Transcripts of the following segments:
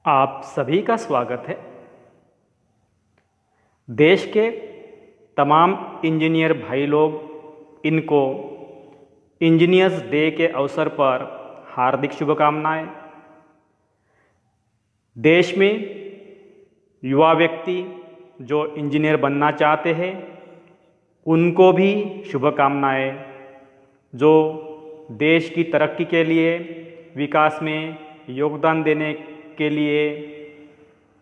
आप सभी का स्वागत है। देश के तमाम इंजीनियर भाई लोग इनको इंजीनियर्स डे के अवसर पर हार्दिक शुभकामनाएं। देश में युवा व्यक्ति जो इंजीनियर बनना चाहते हैं उनको भी शुभकामनाएं, जो देश की तरक्की के लिए विकास में योगदान देने के लिए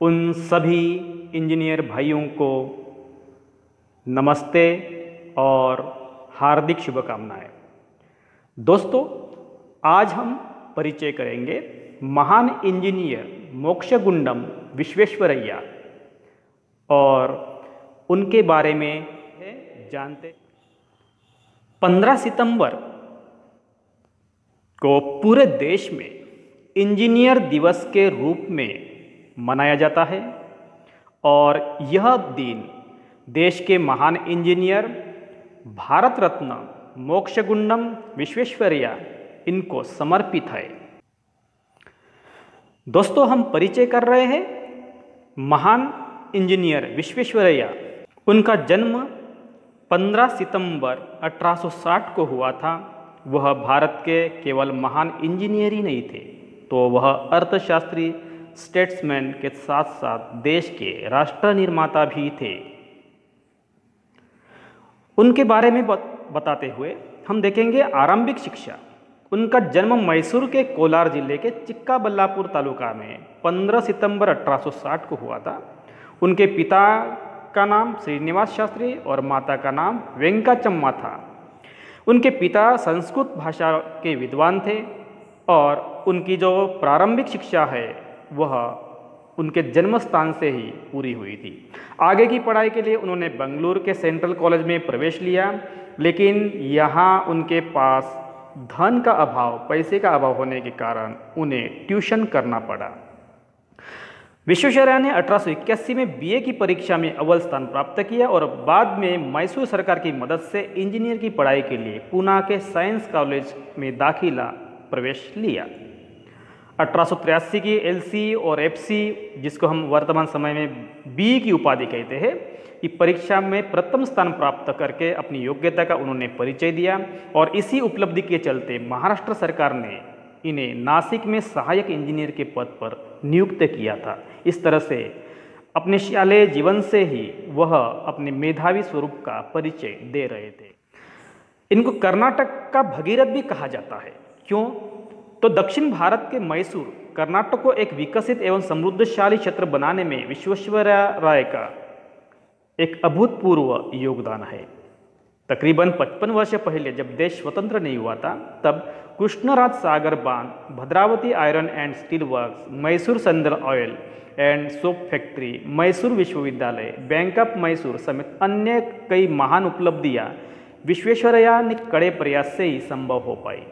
उन सभी इंजीनियर भाइयों को नमस्ते और हार्दिक शुभकामनाएं। दोस्तों, आज हम परिचय करेंगे महान इंजीनियर मोक्षगुंडम विश्वेश्वरैया और उनके बारे में जानते। 15 सितंबर को पूरे देश में इंजीनियर दिवस के रूप में मनाया जाता है और यह दिन देश के महान इंजीनियर भारत रत्न मोक्षगुंडम विश्वेश्वरैया इनको समर्पित है। दोस्तों, हम परिचय कर रहे हैं महान इंजीनियर विश्वेश्वरैया। उनका जन्म 15 सितंबर 1860 को हुआ था। वह भारत के केवल महान इंजीनियर ही नहीं थे, तो वह अर्थशास्त्री, स्टेट्समैन के साथ साथ देश के राष्ट्र निर्माता भी थे। उनके बारे में बताते हुए हम देखेंगे आरंभिक शिक्षा। उनका जन्म मैसूर के कोलार जिले के चिक्काबल्लापुर तालुका में 15 सितंबर 1860 को हुआ था। उनके पिता का नाम श्रीनिवास शास्त्री और माता का नाम वेंकाचम्मा था। उनके पिता संस्कृत भाषा के विद्वान थे और उनकी जो प्रारंभिक शिक्षा है वह उनके जन्म स्थान से ही पूरी हुई थी। आगे की पढ़ाई के लिए उन्होंने बेंगलुरु के सेंट्रल कॉलेज में प्रवेश लिया, लेकिन यहाँ उनके पास धन का अभाव, पैसे का अभाव होने के कारण उन्हें ट्यूशन करना पड़ा। विश्वेश्वरैया ने 1881 में बीए की परीक्षा में अव्वल स्थान प्राप्त किया और बाद में मैसूर सरकार की मदद से इंजीनियर की पढ़ाई के लिए पूना के साइंस कॉलेज में दाखिला प्रवेश लिया। 1883 की एलसी और एफसी, जिसको हम वर्तमान समय में बी की उपाधि कहते हैं, ये परीक्षा में प्रथम स्थान प्राप्त करके अपनी योग्यता का उन्होंने परिचय दिया और इसी उपलब्धि के चलते महाराष्ट्र सरकार ने इन्हें नासिक में सहायक इंजीनियर के पद पर नियुक्त किया था। इस तरह से अपने शालेय जीवन से ही वह अपने मेधावी स्वरूप का परिचय दे रहे थे। इनको कर्नाटक का भगीरथ भी कहा जाता है। क्यों? तो दक्षिण भारत के मैसूर, कर्नाटक को एक विकसित एवं समृद्धशाली क्षेत्र बनाने में विश्वेश्वरैया का एक अभूतपूर्व योगदान है। तकरीबन 55 वर्ष पहले जब देश स्वतंत्र नहीं हुआ था, तब कृष्णराज सागर बांध, Bhadravati iron and steel works, Mysore sandal oil and soap factory, Mysore विश्वविद्यालय, बैंक ऑफ मैसूर समेत अन्य कई महान उपलब्धियां विश्वेश्वरैया ने कड़े प्रयास से ही संभव हो पाई।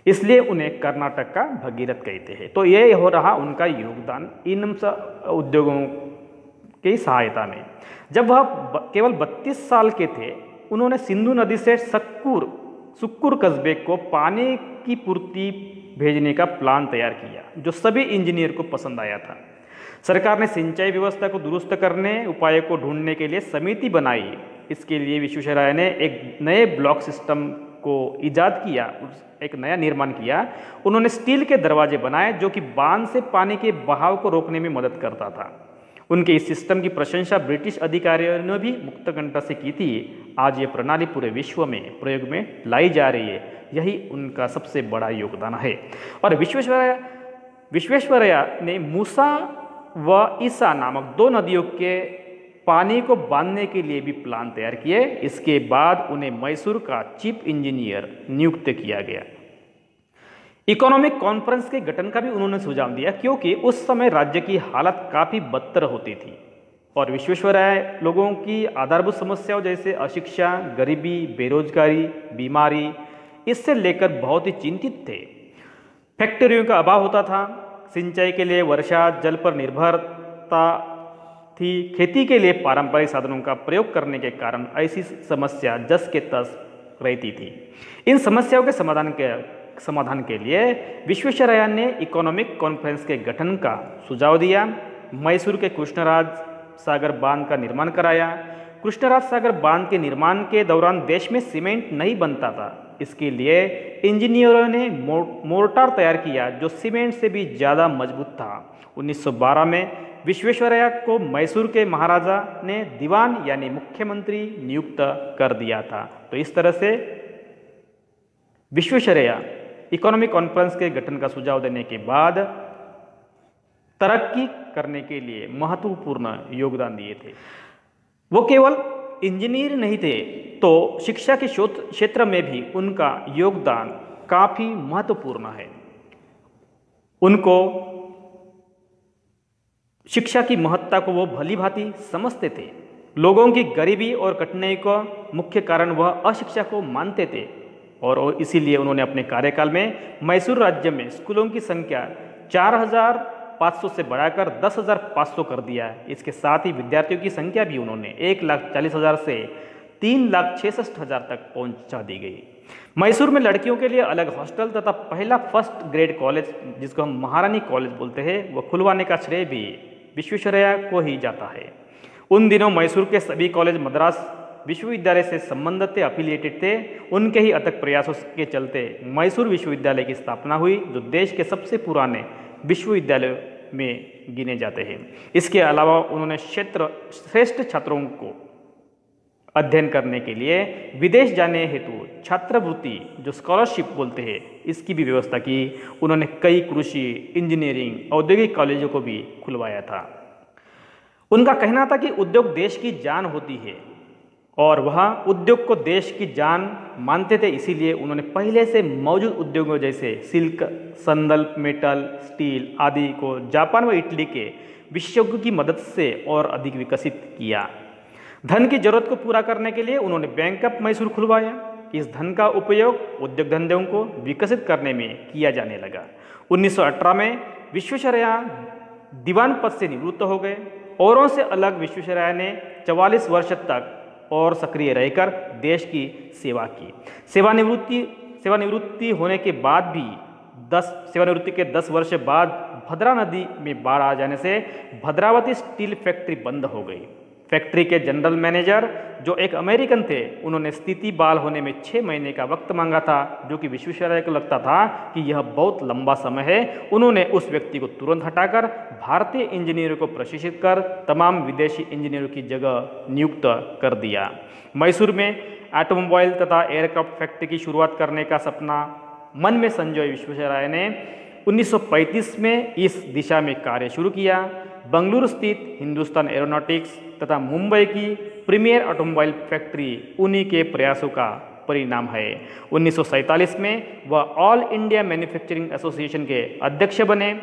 इसलिए उन्हें कर्नाटक का भगीरथ कहते हैं। तो ये हो रहा उनका योगदान इन उद्योगों की सहायता में। जब वह केवल 32 साल के थे, उन्होंने सिंधु नदी से सुक्कुर कस्बे को पानी की पूर्ति भेजने का प्लान तैयार किया, जो सभी इंजीनियर को पसंद आया था। सरकार ने सिंचाई व्यवस्था को दुरुस्त करने उपायों को ढूंढने के लिए समिति बनाई। इसके लिए विश्वेश्वरैया ने एक नए ब्लॉक सिस्टम को इजाद किया, एक नया निर्माण किया। उन्होंने स्टील के दरवाजे बनाए जो कि बांध से पानी के बहाव को रोकने में मदद करता था। उनके इस सिस्टम की प्रशंसा ब्रिटिश अधिकारियों ने भी मुक्तकंठ से की थी। आज ये प्रणाली पूरे विश्व में प्रयोग में लाई जा रही है। यही उनका सबसे बड़ा योगदान है। और विश्वेश्वरैया ने मूसा व ईसा नामक 2 नदियों के पानी को बांधने के लिए भी प्लान तैयार किए। इसके बाद उन्हें मैसूर का चीफ इंजीनियर नियुक्त किया गया। इकोनॉमिक कॉन्फ्रेंस के गठन का भी उन्होंने सुझाव दिया, क्योंकि उस समय राज्य की हालत काफ़ी बदतर होती थी और विश्वेश्वरैया लोगों की आधारभूत समस्याओं जैसे अशिक्षा, गरीबी, बेरोजगारी, बीमारी, इससे लेकर बहुत ही चिंतित थे। फैक्ट्रियों का अभाव होता था, सिंचाई के लिए वर्षा जल पर निर्भरता थी, खेती के लिए पारंपरिक साधनों का प्रयोग करने के कारण ऐसी समस्या जस के तस रहती थी। इन समस्याओं के समाधान के समाधान के लिए विश्वेश्वरैया ने इकोनॉमिक कॉन्फ्रेंस के गठन का सुझाव दिया। मैसूर के कृष्णराज सागर बांध का निर्माण कराया। कृष्णराज सागर बांध के निर्माण के दौरान देश में सीमेंट नहीं बनता था। इसके लिए इंजीनियरों ने मोर्टार तैयार किया जो सीमेंट से भी ज़्यादा मजबूत था। 1912 में विश्वेश्वरैया को मैसूर के महाराजा ने दीवान यानी मुख्यमंत्री नियुक्त कर दिया था। तो इस तरह से विश्वेश्वरैया इकोनॉमिक कॉन्फ्रेंस के गठन का सुझाव देने के बाद तरक्की करने के लिए महत्वपूर्ण योगदान दिए थे। वो केवल इंजीनियर नहीं थे, तो शिक्षा के क्षेत्र में भी उनका योगदान काफ़ी महत्वपूर्ण है। उनको शिक्षा की महत्ता को वो भली भांति समझते थे। लोगों की गरीबी और कठिनाई का मुख्य कारण वह अशिक्षा को मानते थे और इसीलिए उन्होंने अपने कार्यकाल में मैसूर राज्य में स्कूलों की संख्या 4,500 से बढ़ाकर 10,500 कर दिया है। इसके साथ ही विद्यार्थियों की संख्या भी उन्होंने 1,40,000 से 3,66,000 तक पहुंचा दी गई। मैसूर में लड़कियों के लिए अलग हॉस्टल तथा पहला फर्स्ट ग्रेड कॉलेज, जिसको हम महारानी कॉलेज बोलते हैं, वह खुलवाने का श्रेय भी विश्वेश्वरैया को ही जाता है। उन दिनों मैसूर के सभी कॉलेज मद्रास विश्वविद्यालय से संबंधित थे, अफिलिएटेड थे। उनके ही अथक प्रयासों के चलते मैसूर विश्वविद्यालय की स्थापना हुई, जो देश के सबसे पुराने विश्वविद्यालय में गिने जाते हैं। इसके अलावा उन्होंने श्रेष्ठ छात्रों को अध्ययन करने के लिए विदेश जाने हेतु छात्रवृत्ति, जो स्कॉलरशिप बोलते हैं, इसकी भी व्यवस्था की। उन्होंने कई कृषि, इंजीनियरिंग, औद्योगिक कॉलेजों को भी खुलवाया था। उनका कहना था कि उद्योग देश की जान होती है और वह उद्योग को देश की जान मानते थे। इसीलिए उन्होंने पहले से मौजूद उद्योगों जैसे सिल्क, संदल, मेटल, स्टील आदि को जापान व इटली के विशेषज्ञों की मदद से और अधिक विकसित किया। धन की जरूरत को पूरा करने के लिए उन्होंने बैंक ऑफ मैसूर खुलवाया। इस धन का उपयोग उद्योग धंधों को विकसित करने में किया जाने लगा। 1918 में विश्वेश्वरैया दीवान पद से निवृत्त हो गए। औरों से अलग विश्वेश्वरैया ने 44 वर्ष तक और सक्रिय रहकर देश की सेवा की। सेवानिवृत्ति होने के बाद भी सेवानिवृत्ति के 10 वर्ष बाद भद्रा नदी में बाढ़ आ जाने से भद्रावती स्टील फैक्ट्री बंद हो गई। फैक्ट्री के जनरल मैनेजर, जो एक अमेरिकन थे, उन्होंने स्थिति बहाल होने में 6 महीने का वक्त मांगा था, जो कि विश्वेश्वरैया को लगता था कि यह बहुत लंबा समय है। उन्होंने उस व्यक्ति को तुरंत हटाकर भारतीय इंजीनियरों को प्रशिक्षित कर तमाम विदेशी इंजीनियरों की जगह नियुक्त कर दिया। मैसूर में ऑटोमोबाइल तथा एयरक्राफ्ट फैक्ट्री की शुरुआत करने का सपना मन में संजोए विश्वेश्वरैया ने 1935 में इस दिशा में कार्य शुरू किया। बंगलुरु स्थित हिंदुस्तान एरोनॉटिक्स तथा मुंबई की प्रीमियर ऑटोमोबाइल फैक्ट्री उन्हीं के प्रयासों का परिणाम है। 1947 में वह ऑल इंडिया मैन्युफैक्चरिंग एसोसिएशन के अध्यक्ष बने।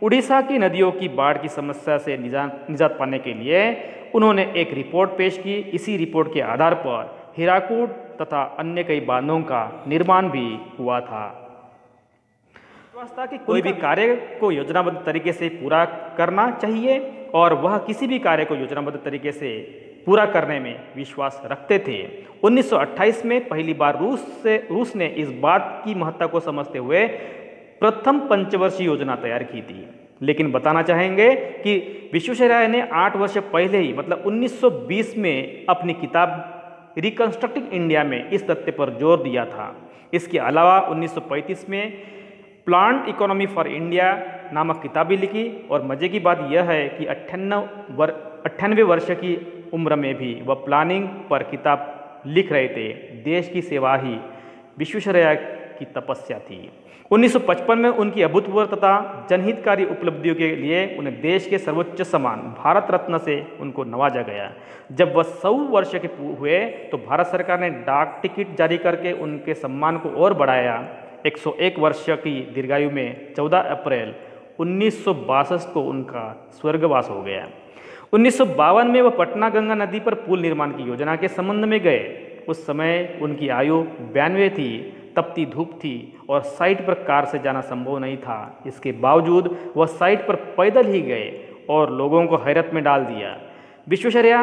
उड़ीसा की नदियों की बाढ़ की समस्या से निजात पाने के लिए उन्होंने एक रिपोर्ट पेश की। इसी रिपोर्ट के आधार पर हीराकूद तथा अन्य कई बांधों का निर्माण भी हुआ था। कि कोई भी कार्य को योजनाबद्ध तरीके से पूरा करना चाहिए और वह किसी भी कार्य को योजनाबद्ध तरीके से पूरा करने में विश्वास रखते थे। 1928 में पहली बार रूस ने इस बात की महत्ता को समझते हुए प्रथम पंचवर्षीय योजना तैयार की थी। लेकिन बताना चाहेंगे कि विश्वेश्वरैया ने 8 वर्ष पहले ही, मतलब 1920 में अपनी किताब रिकंस्ट्रक्टिंग इंडिया में इस तथ्य पर जोर दिया था। इसके अलावा 1935 में प्लांट इकोनॉमी फॉर इंडिया नामक किताब भी लिखी। और मजे की बात यह है कि 98 वर्ष की उम्र में भी वह प्लानिंग पर किताब लिख रहे थे। देश की सेवा ही विश्वेश्वरैया की तपस्या थी। 1955 में उनकी अभूतपूर्व तथा जनहितकारी उपलब्धियों के लिए उन्हें देश के सर्वोच्च सम्मान भारत रत्न से उनको नवाजा गया। जब वह 100 वर्ष के हुए तो भारत सरकार ने डाक टिकट जारी करके उनके सम्मान को और बढ़ाया। 101 वर्ष की दीर्घायु में 14 अप्रैल 1962 को उनका स्वर्गवास हो गया। 1952 में वह पटना गंगा नदी पर पुल निर्माण की योजना के संबंध में गए। उस समय उनकी आयु 92 थी। तपती धूप थी और साइट पर कार से जाना संभव नहीं था। इसके बावजूद वह साइट पर पैदल ही गए और लोगों को हैरत में डाल दिया। विश्वेश्वरैया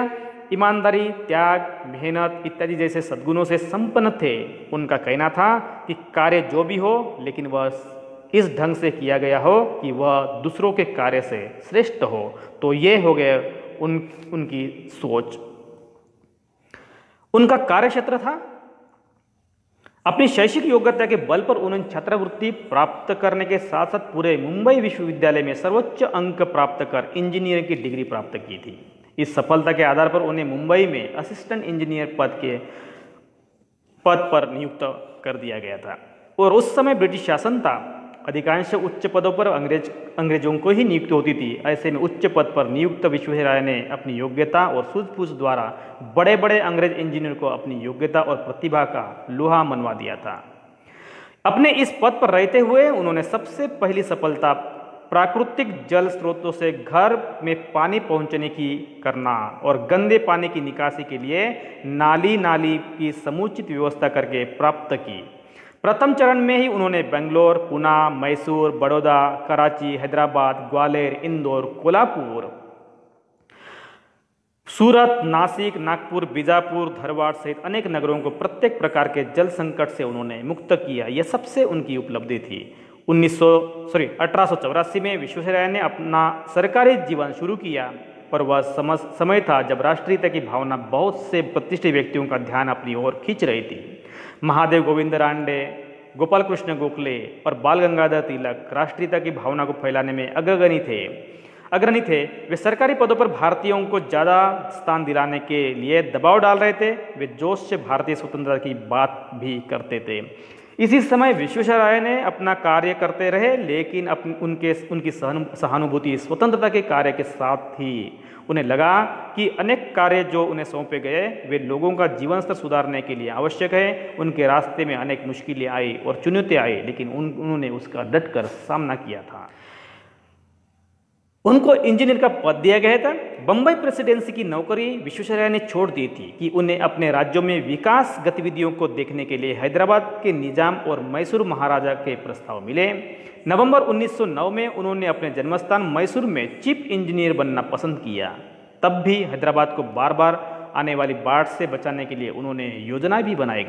ईमानदारी, त्याग, मेहनत इत्यादि जैसे सद्गुणों से संपन्न थे। उनका कहना था कि कार्य जो भी हो लेकिन वह इस ढंग से किया गया हो कि वह दूसरों के कार्य से श्रेष्ठ हो। तो ये हो गए उनकी सोच। उनका कार्यक्षेत्र था। अपनी शैक्षिक योग्यता के बल पर उन्होंने छात्रवृत्ति प्राप्त करने के साथ साथ पूरे मुंबई विश्वविद्यालय में सर्वोच्च अंक प्राप्त कर इंजीनियरिंग की डिग्री प्राप्त की थी। इस सफलता के आधार पर उन्हें मुंबई में असिस्टेंट इंजीनियर पद पर नियुक्त कर दिया गया था। और उस समय ब्रिटिश शासन था, अधिकांश उच्च पदों पर अंग्रेजों को ही नियुक्त होती थी। ऐसे में उच्च पद पर नियुक्त विश्वेश्वरैया ने अपनी योग्यता और सूझबूझ द्वारा बड़े बड़े अंग्रेज इंजीनियर को अपनी योग्यता और प्रतिभा का लोहा मनवा दिया था। अपने इस पद पर रहते हुए उन्होंने सबसे पहली सफलता प्राकृतिक जल स्रोतों से घर में पानी पहुंचने की करना और गंदे पानी की निकासी के लिए नाली की समुचित व्यवस्था करके प्राप्त की। प्रथम चरण में ही उन्होंने बेंगलोर, पुणे, मैसूर, बड़ौदा, कराची, हैदराबाद, ग्वालियर, इंदौर, कोल्हापुर, सूरत, नासिक, नागपुर, बीजापुर, धारवाड़ सहित अनेक नगरों को प्रत्येक प्रकार के जल संकट से उन्होंने मुक्त किया। यह सबसे उनकी उपलब्धि थी। 1884 में विश्वेश्वरैया ने अपना सरकारी जीवन शुरू किया, पर वह समय था जब राष्ट्रीयता की भावना बहुत से प्रतिष्ठित व्यक्तियों का ध्यान अपनी ओर खींच रही थी। महादेव गोविंद रानडे, गोपाल कृष्ण गोखले और बाल गंगाधर तिलक राष्ट्रीयता की भावना को फैलाने में अग्रणी थे। वे सरकारी पदों पर भारतीयों को ज़्यादा स्थान दिलाने के लिए दबाव डाल रहे थे। वे जोश से भारतीय स्वतंत्रता की बात भी करते थे। इसी समय विश्वेश्वरैया ने अपना कार्य करते रहे, लेकिन उनकी सहानुभूति स्वतंत्रता के कार्य के साथ ही उन्हें लगा कि अनेक कार्य जो उन्हें सौंपे गए वे लोगों का जीवन स्तर सुधारने के लिए आवश्यक है। उनके रास्ते में अनेक मुश्किलें आई और चुनौतियां आई, लेकिन उन्होंने उसका डटकर सामना किया था। उनको इंजीनियर का पद दिया गया था। बम्बई प्रेसिडेंसी की नौकरी विश्वेश्वरैया ने छोड़ दी थी कि उन्हें अपने राज्यों में विकास गतिविधियों को देखने के लिए हैदराबाद के निजाम और मैसूर महाराजा के प्रस्ताव मिले। नवंबर 1909 में उन्होंने अपने जन्मस्थान मैसूर में चीफ इंजीनियर बनना पसंद किया। तब भी हैदराबाद को बार बार आने वाली बाढ़ से बचाने के लिए उन्होंने योजना भी बनाई।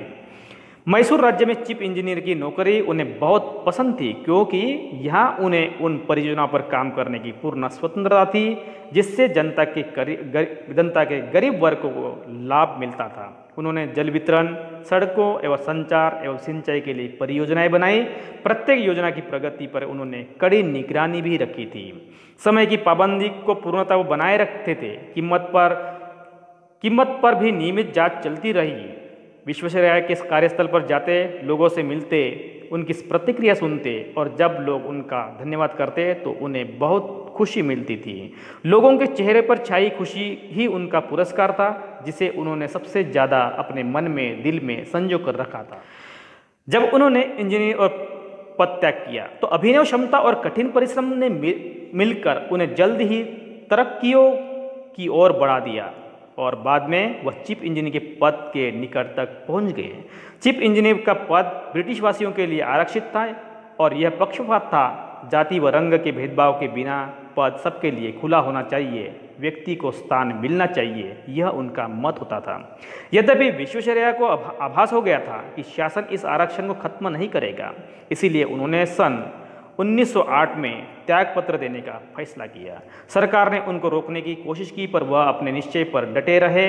मैसूर राज्य में चीफ इंजीनियर की नौकरी उन्हें बहुत पसंद थी, क्योंकि यहाँ उन्हें उन परियोजनाओं पर काम करने की पूर्ण स्वतंत्रता थी जिससे जनता के गरीब वर्ग को लाभ मिलता था। उन्होंने जल वितरण, सड़कों एवं संचार एवं सिंचाई के लिए परियोजनाएं बनाई। प्रत्येक योजना की प्रगति पर उन्होंने कड़ी निगरानी भी रखी थी। समय की पाबंदी को पूर्णतः बनाए रखते थे। कीमत पर भी नियमित जांच चलती रही। विश्वेश्वरैया के कार्यस्थल पर जाते, लोगों से मिलते, उनकी प्रतिक्रिया सुनते और जब लोग उनका धन्यवाद करते तो उन्हें बहुत खुशी मिलती थी। लोगों के चेहरे पर छाई खुशी ही उनका पुरस्कार था, जिसे उन्होंने सबसे ज़्यादा अपने मन में, दिल में संजो कर रखा था। जब उन्होंने इंजीनियर और पद त्याग किया तो अभिनव क्षमता और कठिन परिश्रम ने मिलकर उन्हें जल्द ही तरक्कियों की ओर बढ़ा दिया और बाद में वह चीफ इंजीनियर के पद के निकट तक पहुंच गए। चीफ इंजीनियर का पद ब्रिटिश वासियों के लिए आरक्षित था और यह पक्षपात था। जाति व रंग के भेदभाव के बिना पद सबके लिए खुला होना चाहिए, व्यक्ति को स्थान मिलना चाहिए, यह उनका मत होता था। यद्यपि विश्वेश्वरैया को आभास हो गया था कि शासन इस आरक्षण को खत्म नहीं करेगा, इसीलिए उन्होंने सन 1908 में त्यागपत्र देने का फैसला किया। सरकार ने उनको रोकने की कोशिश की, पर वह अपने निश्चय पर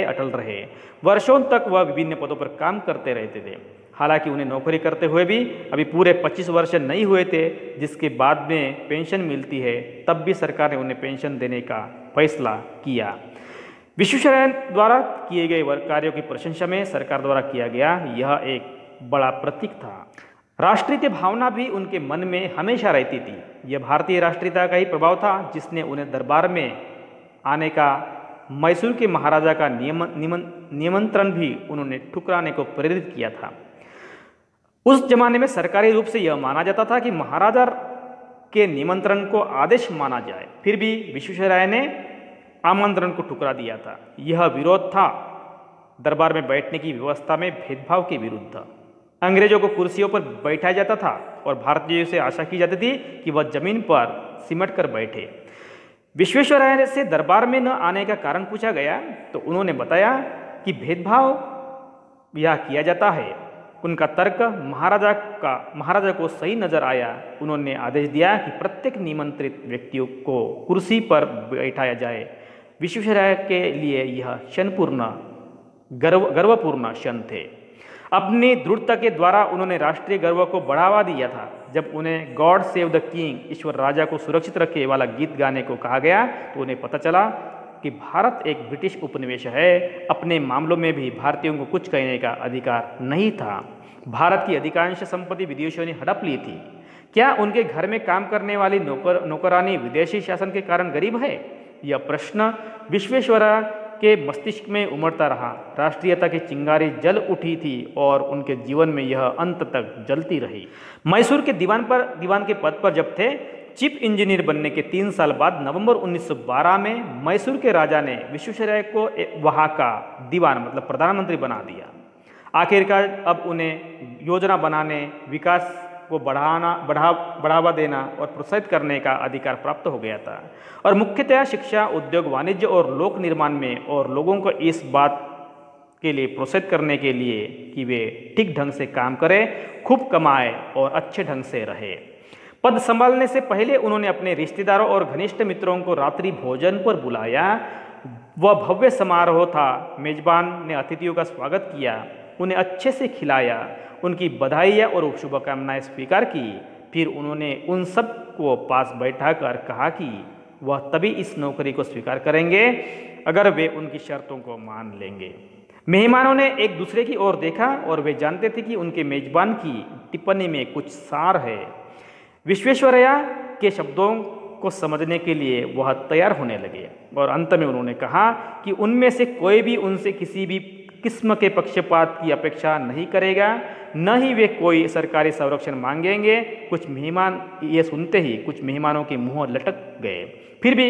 अटल रहे। वर्षों तक वह विभिन्न पदों पर काम करते रहते थे। हालांकि उन्हें नौकरी करते हुए भी अभी पूरे 25 वर्ष नहीं हुए थे, जिसके बाद में पेंशन मिलती है, तब भी सरकार ने उन्हें पेंशन देने का फैसला किया। विश्वेश्वरैया द्वारा किए गए कार्यों की प्रशंसा में सरकार द्वारा किया गया यह एक बड़ा प्रतीक था। राष्ट्रीय भावना भी उनके मन में हमेशा रहती थी। यह भारतीय राष्ट्रीयता का ही प्रभाव था जिसने उन्हें दरबार में आने का, मैसूर के महाराजा का निमंत्रण भी उन्होंने ठुकराने को प्रेरित किया था। उस जमाने में सरकारी रूप से यह माना जाता था कि महाराजा के निमंत्रण को आदेश माना जाए, फिर भी विश्वेश्वरैया ने आमंत्रण को ठुकरा दिया था। यह विरोध था दरबार में बैठने की व्यवस्था में भेदभाव के विरुद्ध। अंग्रेजों को कुर्सियों पर बैठाया जाता था और भारतीयों से आशा की जाती थी कि वह जमीन पर सिमट कर बैठे। विश्वेश्वरैया से दरबार में न आने का कारण पूछा गया तो उन्होंने बताया कि भेदभाव यह किया जाता है। उनका तर्क महाराजा को सही नजर आया। उन्होंने आदेश दिया कि प्रत्येक निमंत्रित व्यक्तियों को कुर्सी पर बैठाया जाए। विश्वेश्वरैया के लिए यह गर्वपूर्ण क्षण थे। अपनी दृढ़ता के द्वारा उन्होंने राष्ट्रीय गर्व को बढ़ावा दिया था। जब उन्हें गॉड सेव द किंग, ईश्वर राजा को सुरक्षित रखे वाला गीत गाने को कहा गया तो उन्हें पता चला कि भारत एक ब्रिटिश उपनिवेश है। अपने मामलों में भी भारतीयों को कुछ कहने का अधिकार नहीं था। भारत की अधिकांश संपत्ति विदेशियों ने हड़प ली थी। क्या उनके घर में काम करने वाली नौकरानी विदेशी शासन के कारण गरीब है? यह प्रश्न विश्वेश्वरैया के मस्तिष्क में उमड़ता रहा। राष्ट्रीयता की चिंगारी जल उठी थी और उनके जीवन में यह अंत तक जलती रही। मैसूर के दीवान के पद पर जब थे, चीफ इंजीनियर बनने के 3 साल बाद नवंबर 1912 में मैसूर के राजा ने विश्वेश्वरैया को वहाँ का दीवान मतलब प्रधानमंत्री बना दिया। आखिरकार अब उन्हें योजना बनाने, विकास को बढ़ावा देना और प्रोत्साहित करने का अधिकार प्राप्त हो गया था और मुख्यतः शिक्षा, उद्योग, वाणिज्य और लोक निर्माण में और लोगों को इस बात के लिए प्रोत्साहित करने के लिए कि वे ठीक ढंग से काम करें, खूब कमाएं और अच्छे ढंग से रहे। पद संभालने से पहले उन्होंने अपने रिश्तेदारों और घनिष्ठ मित्रों को रात्रि भोजन पर बुलाया। वह भव्य समारोह था। मेजबान ने अतिथियों का स्वागत किया, उन्हें अच्छे से खिलाया, उनकी बधाइयाँ और शुभकामनाएं स्वीकार की। फिर उन्होंने उन सब को पास बैठाकर कहा कि वह तभी इस नौकरी को स्वीकार करेंगे अगर वे उनकी शर्तों को मान लेंगे। मेहमानों ने एक दूसरे की ओर देखा और वे जानते थे कि उनके मेजबान की टिप्पणी में कुछ सार है। विश्वेश्वरैया के शब्दों को समझने के लिए वह तैयार होने लगे और अंत में उन्होंने कहा कि उनमें से कोई भी उनसे किसी भी किस्म के पक्षपात की अपेक्षा नहीं करेगा, न ही वे कोई सरकारी संरक्षण मांगेंगे। कुछ मेहमान ये सुनते ही कुछ मेहमानों के मुंह लटक गए। फिर भी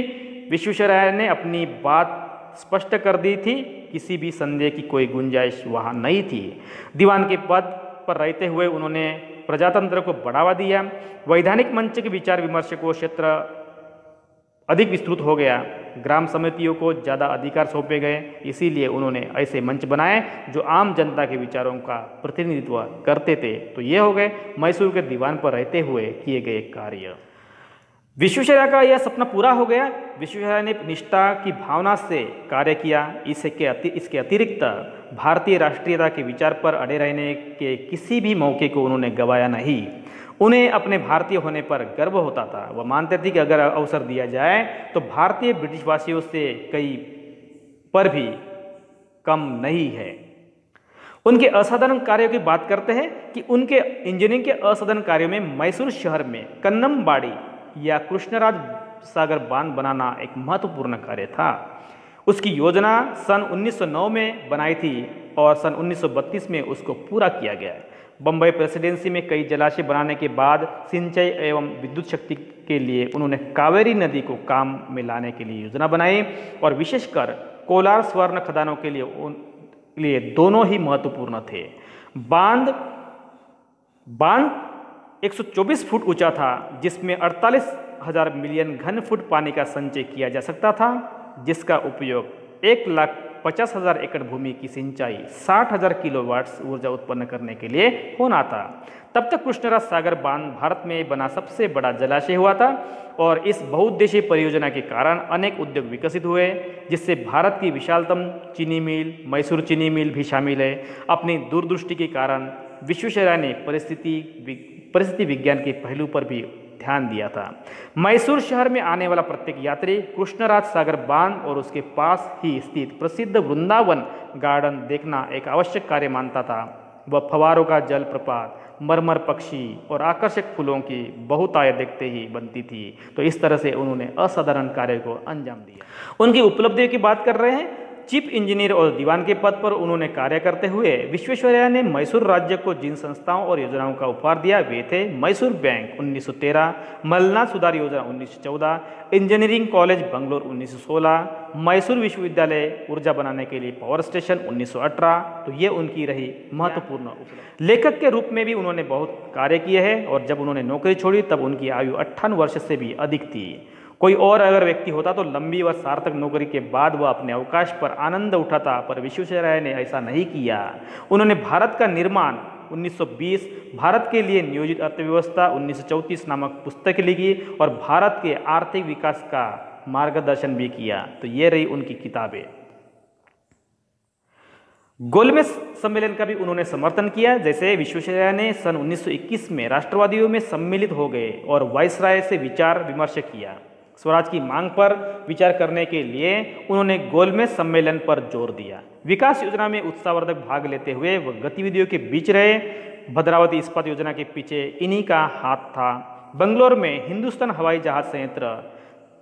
विश्वेश्वरैया ने अपनी बात स्पष्ट कर दी थी। किसी भी संदेह की कोई गुंजाइश वहाँ नहीं थी। दीवान के पद पर रहते हुए उन्होंने प्रजातंत्र को बढ़ावा दिया। वैधानिक मंच के विचार विमर्श को क्षेत्र अधिक विस्तृत हो गया। ग्राम समितियों को ज़्यादा अधिकार सौंपे गए। इसीलिए उन्होंने ऐसे मंच बनाए जो आम जनता के विचारों का प्रतिनिधित्व करते थे। तो ये हो गए मैसूर के दीवान पर रहते हुए किए गए कार्य। विश्वेश्वरैया का यह सपना पूरा हो गया। विश्वेश्वरैया ने निष्ठा की भावना से कार्य किया। इसके अतिरिक्त भारतीय राष्ट्रीयता के विचार पर अड़े रहने के किसी भी मौके को उन्होंने गंवाया नहीं। उन्हें अपने भारतीय होने पर गर्व होता था। वह मानते थे कि अगर अवसर दिया जाए तो भारतीय ब्रिटिशवासियों से कई पर भी कम नहीं है। उनके असाधारण कार्यों की बात करते हैं कि उनके इंजीनियरिंग के असाधारण कार्यों में मैसूर शहर में कन्नमबाड़ी या कृष्णराज सागर बांध बनाना एक महत्वपूर्ण कार्य था। उसकी योजना सन 1909 में बनाई थी और सन 1932 में उसको पूरा किया गया। बम्बई प्रेसिडेंसी में कई जलाशय बनाने के बाद सिंचाई एवं विद्युत शक्ति के लिए उन्होंने कावेरी नदी को काम में लाने के लिए योजना बनाई और विशेषकर कोलार स्वर्ण खदानों के लिए दोनों ही महत्वपूर्ण थे। बांध 124 फुट ऊंचा था, जिसमें 48,000 मिलियन घन फुट पानी का संचय किया जा सकता था, जिसका उपयोग 1,50,000 एकड़ भूमि की सिंचाई 60,000 किलोवाट ऊर्जा उत्पन्न करने के लिए होना था। तब तक कृष्णराज सागर बांध भारत में बना सबसे बड़ा जलाशय हुआ था और इस बहुउद्देशीय परियोजना के कारण अनेक उद्योग विकसित हुए, जिससे भारत की विशालतम चीनी मिल मैसूर चीनी मिल भी शामिल है। अपनी दूरदृष्टि के कारण विश्वेश्वरैया ने परिस्थिति विज्ञान के पहलू पर भी ध्यान दिया था। मैसूर शहर में आने वाला प्रत्येक यात्री कृष्णराज सागर बांध और उसके पास ही स्थित प्रसिद्ध वृंदावन गार्डन देखना एक आवश्यक कार्य मानता था। वह फवारों का जल प्रपात, मरमर पक्षी और आकर्षक फूलों की बहुतायत देखते ही बनती थी। तो इस तरह से उन्होंने असाधारण कार्य को अंजाम दिया। उनकी उपलब्धियों की बात कर रहे हैं। चीफ इंजीनियर और दीवान के पद पर उन्होंने कार्य करते हुए विश्वेश्वरैया ने मैसूर राज्य को जिन संस्थाओं और योजनाओं का उपहार दिया वे थे मैसूर बैंक 1913, मलनाथ सुधार योजना 1914, इंजीनियरिंग कॉलेज बंगलोर 1916, मैसूर विश्वविद्यालय ऊर्जा बनाने के लिए पावर स्टेशन 1918। तो ये उनकी रही महत्वपूर्ण उपलब्धि। लेखक के रूप में भी उन्होंने बहुत कार्य किए हैं और जब उन्होंने नौकरी छोड़ी तब उनकी आयु 58 वर्ष से भी अधिक थी। कोई और अगर व्यक्ति होता तो लंबी व सार्थक नौकरी के बाद वह अपने अवकाश पर आनंद उठाता, पर विश्वेश्वरैया ने ऐसा नहीं किया। उन्होंने भारत का निर्माण 1920, भारत के लिए नियोजित अर्थव्यवस्था 1934 नामक पुस्तक लिखी और भारत के आर्थिक विकास का मार्गदर्शन भी किया। तो ये रही उनकी किताबें। गोलमेज सम्मेलन का भी उन्होंने समर्थन किया। जैसे विश्वेश्वरैया ने सन 1921 में राष्ट्रवादियों में सम्मिलित हो गए और वायसराय से विचार विमर्श किया। स्वराज की मांग पर विचार करने के लिए उन्होंने गोलमेज सम्मेलन पर जोर दिया। विकास योजना में उत्साहवर्धक भाग लेते हुए वह गतिविधियों के बीच रहे। भद्रावती इस्पात योजना के पीछे इन्हीं का हाथ था। बंगलोर में हिंदुस्तान हवाई जहाज संयंत्र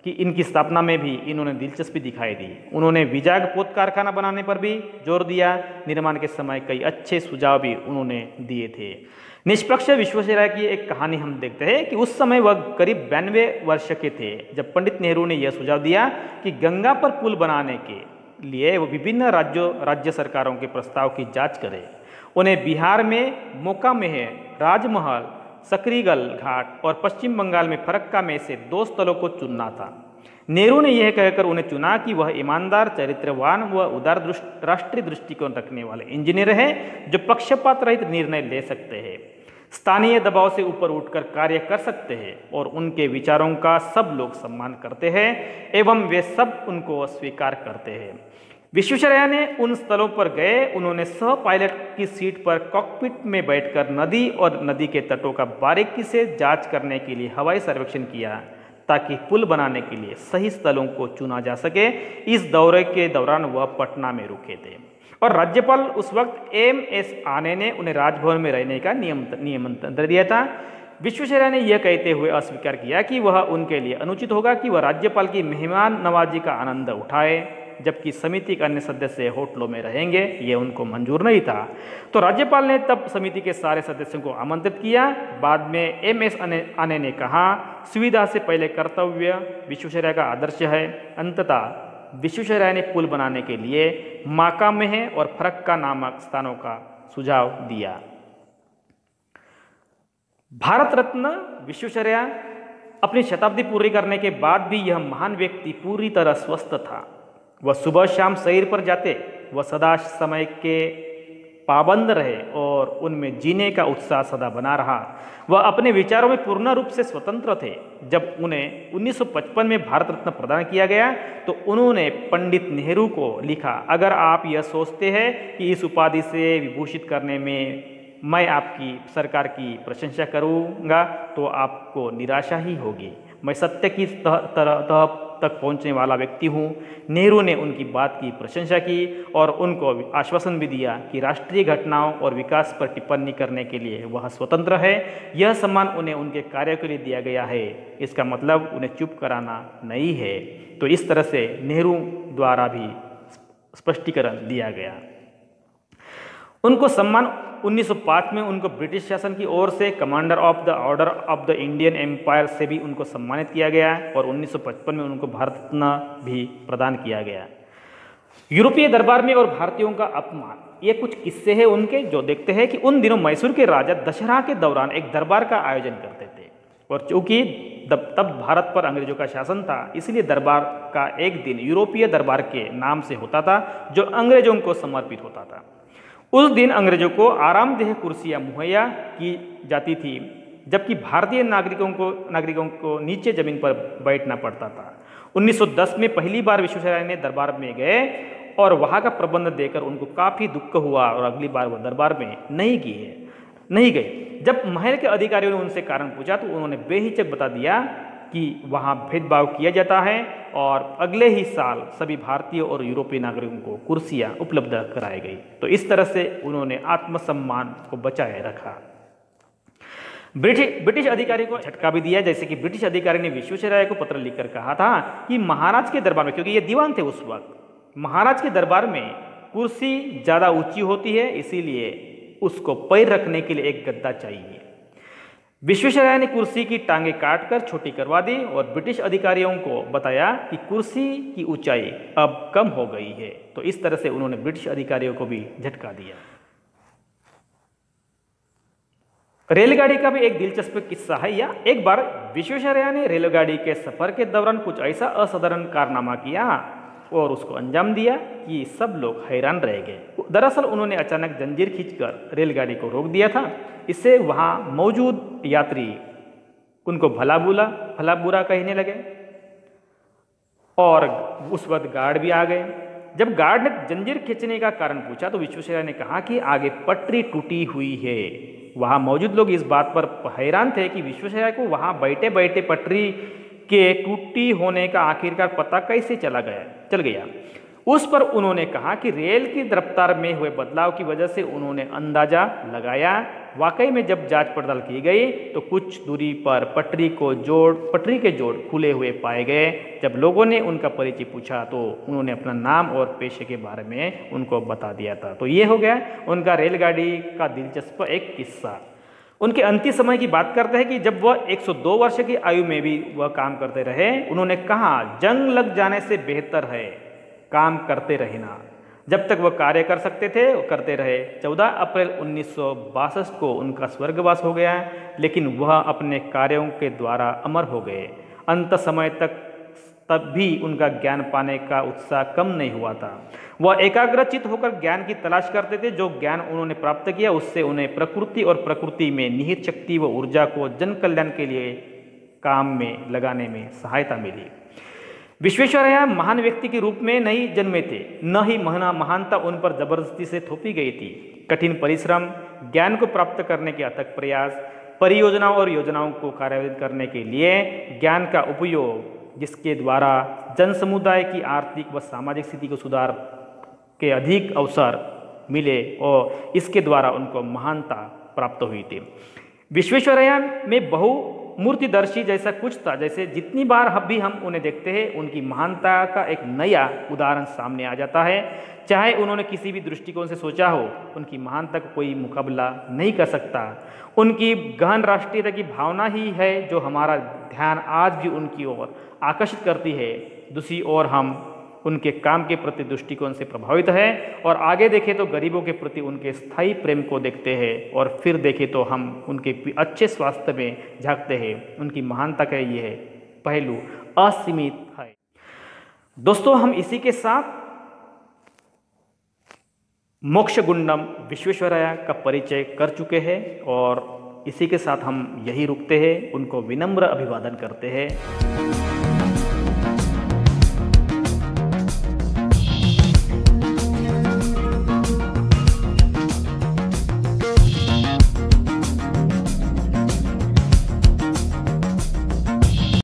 कि इनकी स्थापना में भी इन्होंने दिलचस्पी दिखाई दी। उन्होंने विजाग पोत कारखाना बनाने पर भी जोर दिया। निर्माण के समय कई अच्छे सुझाव भी उन्होंने दिए थे। निष्पक्ष विश्वेश्वरैया की एक कहानी हम देखते हैं कि उस समय वह करीब 92 वर्ष के थे जब पंडित नेहरू ने यह सुझाव दिया कि गंगा पर पुल बनाने के लिए वो विभिन्न राज्य सरकारों के प्रस्ताव की जांच करें। उन्हें बिहार में मोकामेह, राजमहल, सकरीगल घाट और पश्चिम बंगाल में फरक्का में से 2 स्थलों को चुनना था। नेहरू ने यह कहकर उन्हें चुना कि वह ईमानदार, चरित्रवान व उदार राष्ट्रीय दृष्टिकोण रखने वाले इंजीनियर हैं जो पक्षपात रहित निर्णय ले सकते हैं, स्थानीय दबाव से ऊपर उठकर कार्य कर सकते हैं और उनके विचारों का सब लोग सम्मान करते हैं एवं वे सब उनको स्वीकार करते हैं। विश्वेश्वरैया ने उन स्थलों पर गए। उन्होंने सह पायलट की सीट पर कॉकपिट में बैठकर नदी और नदी के तटों का बारीकी से जांच करने के लिए हवाई सर्वेक्षण किया ताकि पुल बनाने के लिए सही स्थलों को चुना जा सके। इस दौरे के दौरान वह पटना में रुके थे और राज्यपाल उस वक्त MS आने ने उन्हें राजभवन में रहने का निमंत्रण दिया था। विश्वेश्वरैया ने यह कहते हुए अस्वीकार किया कि वह उनके लिए अनुचित होगा कि वह राज्यपाल की मेहमान नवाजी का आनंद उठाए, जबकि समिति के अन्य सदस्य होटलों में रहेंगे। ये उनको मंजूर नहीं था। तो राज्यपाल ने तब समिति के सारे सदस्यों को आमंत्रित किया। बाद में MS आने ने कहा, सुविधा से पहले कर्तव्य विश्वेश्वरैया का आदर्श है। अंततः विश्वेश्वरैया ने पुल बनाने के लिए मोकामेह और फरक्का नामक स्थानों का सुझाव दिया। भारत रत्न विश्वेश्वरैया अपनी शताब्दी पूरी करने के बाद भी यह महान व्यक्ति पूरी तरह स्वस्थ था। वह सुबह शाम सैर पर जाते। वह सदा समय के पाबंद रहे और उनमें जीने का उत्साह सदा बना रहा। वह अपने विचारों में पूर्ण रूप से स्वतंत्र थे। जब उन्हें 1955 में भारत रत्न प्रदान किया गया तो उन्होंने पंडित नेहरू को लिखा, अगर आप यह सोचते हैं कि इस उपाधि से विभूषित करने में मैं आपकी सरकार की प्रशंसा करूंगा तो आपको निराशा ही होगी। मैं सत्य की तह तक पहुंचने वाला व्यक्ति हूं। नेहरू ने उनकी बात की प्रशंसा की और उनको आश्वासन भी दिया कि राष्ट्रीय घटनाओं और विकास पर टिप्पणी करने के लिए वह स्वतंत्र है। यह सम्मान उन्हें उनके कार्यों के लिए दिया गया है, इसका मतलब उन्हें चुप कराना नहीं है। तो इस तरह से नेहरू द्वारा भी स्पष्टीकरण दिया गया। उनको सम्मान 1905 में उनको ब्रिटिश शासन की ओर से commander of the order of the Indian empire से भी उनको सम्मानित किया गया और 1955 में उनको भारत रत्न भी प्रदान किया गया। यूरोपीय दरबार में और भारतीयों का अपमान, ये कुछ किस्से हैं उनके जो देखते हैं कि उन दिनों मैसूर के राजा दशहरा के दौरान एक दरबार का आयोजन करते थे और चूंकि तब भारत पर अंग्रेजों का शासन था, इसलिए दरबार का एक दिन यूरोपीय दरबार के नाम से होता था जो अंग्रेजों को समर्पित होता था। उस दिन अंग्रेजों को आरामदेह कुर्सियां मुहैया की जाती थी, जबकि भारतीय नागरिकों को नीचे जमीन पर बैठना पड़ता था। 1910 में पहली बार विश्वेश्वरैया ने दरबार में गए और वहां का प्रबंध देखकर उनको काफ़ी दुख हुआ और अगली बार वो दरबार में नहीं गए। जब महल के अधिकारियों ने उनसे कारण पूछा तो उन्होंने बेहिचक बता दिया कि वहाँ भेदभाव किया जाता है और अगले ही साल सभी भारतीय और यूरोपीय नागरिकों को कुर्सियाँ उपलब्ध कराई गई। तो इस तरह से उन्होंने आत्मसम्मान को बचाए रखा। ब्रिटिश अधिकारी को झटका भी दिया, जैसे कि ब्रिटिश अधिकारी ने विश्वेश्वरैया को पत्र लिखकर कहा था कि महाराज के दरबार में, क्योंकि ये दीवान थे उस वक्त, महाराज के दरबार में कुर्सी ज़्यादा ऊंची होती है, इसीलिए उसको पैर रखने के लिए एक गद्दा चाहिए। विश्वेश्वरैया ने कुर्सी की टांगे काटकर छोटी करवा दी और ब्रिटिश अधिकारियों को बताया कि कुर्सी की ऊंचाई अब कम हो गई है। तो इस तरह से उन्होंने ब्रिटिश अधिकारियों को भी झटका दिया। रेलगाड़ी का भी एक दिलचस्प किस्सा है। या एक बार विश्वेश्वरैया ने रेलगाड़ी के सफर के दौरान कुछ ऐसा असाधारण कारनामा किया और उसको अंजाम दिया कि सब लोग हैरान रह गए। दरअसल उन्होंने अचानक जंजीर खींचकर रेलगाड़ी को रोक दिया था। इससे वहां मौजूद यात्री उनको भला बुरा कहने लगे और उस वक्त गार्ड भी आ गए। जब गार्ड ने जंजीर खींचने का कारण पूछा तो विश्वेश्वरैया ने कहा कि आगे पटरी टूटी हुई है। वहां मौजूद लोग इस बात पर हैरान थे कि विश्वेश्वरैया को वहां बैठे बैठे पटरी के टूटी होने का आखिरकार पता कैसे चल गया। उस पर उन्होंने कहा कि रेल की रफ्तार में हुए बदलाव की वजह से उन्होंने अंदाजा लगाया। वाकई में जब जांच पड़ताल की गई तो कुछ दूरी पर पटरी के जोड़ खुले हुए पाए गए। जब लोगों ने उनका परिचय पूछा तो उन्होंने अपना नाम और पेशे के बारे में उनको बता दिया था। तो ये हो गया उनका रेलगाड़ी का दिलचस्प एक किस्सा। उनके अंतिम समय की बात करते हैं कि जब वह 102 वर्ष की आयु में भी वह काम करते रहे। उन्होंने कहा, जंग लग जाने से बेहतर है काम करते रहना। जब तक वह कार्य कर सकते थे वो करते रहे। 14 अप्रैल 1962 को उनका स्वर्गवास हो गया, लेकिन वह अपने कार्यों के द्वारा अमर हो गए। अंत समय तब भी उनका ज्ञान पाने का उत्साह कम नहीं हुआ था। वह एकाग्रचित होकर ज्ञान की तलाश करते थे। जो ज्ञान उन्होंने प्राप्त किया उससे उन्हें प्रकृति और प्रकृति में निहित शक्ति व ऊर्जा को जन कल्याण के लिए काम में लगाने में सहायता मिली। विश्वेश्वरैया महान व्यक्ति के रूप में नहीं जन्मे थे, न ही महानता उन पर जबरदस्ती से थोपी गई थी। कठिन परिश्रम, ज्ञान को प्राप्त करने के अथक प्रयास, परियोजनाओं और योजनाओं को कार्यान्वित करने के लिए ज्ञान का उपयोग, जिसके द्वारा जन समुदाय की आर्थिक व सामाजिक स्थिति को सुधार के अधिक अवसर मिले और इसके द्वारा उनको महानता प्राप्त हुई थी। विश्वेश्वरैया में बहुमूर्तिदर्शी जैसा कुछ था। जैसे जितनी बार भी हम उन्हें देखते हैं उनकी महानता का एक नया उदाहरण सामने आ जाता है। चाहे उन्होंने किसी भी दृष्टिकोण से सोचा हो, उनकी महानता का कोई मुकाबला नहीं कर सकता। उनकी गहन राष्ट्रीयता की भावना ही है जो हमारा ध्यान आज भी उनकी ओर आकर्षित करती है। दूसरी ओर हम उनके काम के प्रति दृष्टिकोण से प्रभावित है और आगे देखें तो गरीबों के प्रति उनके स्थायी प्रेम को देखते हैं और फिर देखें तो हम उनके अच्छे स्वास्थ्य में झांकते हैं। उनकी महानता का ये पहलू असीमित है। दोस्तों, हम इसी के साथ मोक्षगुंडम विश्वेश्वरैया का परिचय कर चुके हैं और इसी के साथ हम यही रुकते हैं। उनको विनम्र अभिवादन करते हैं।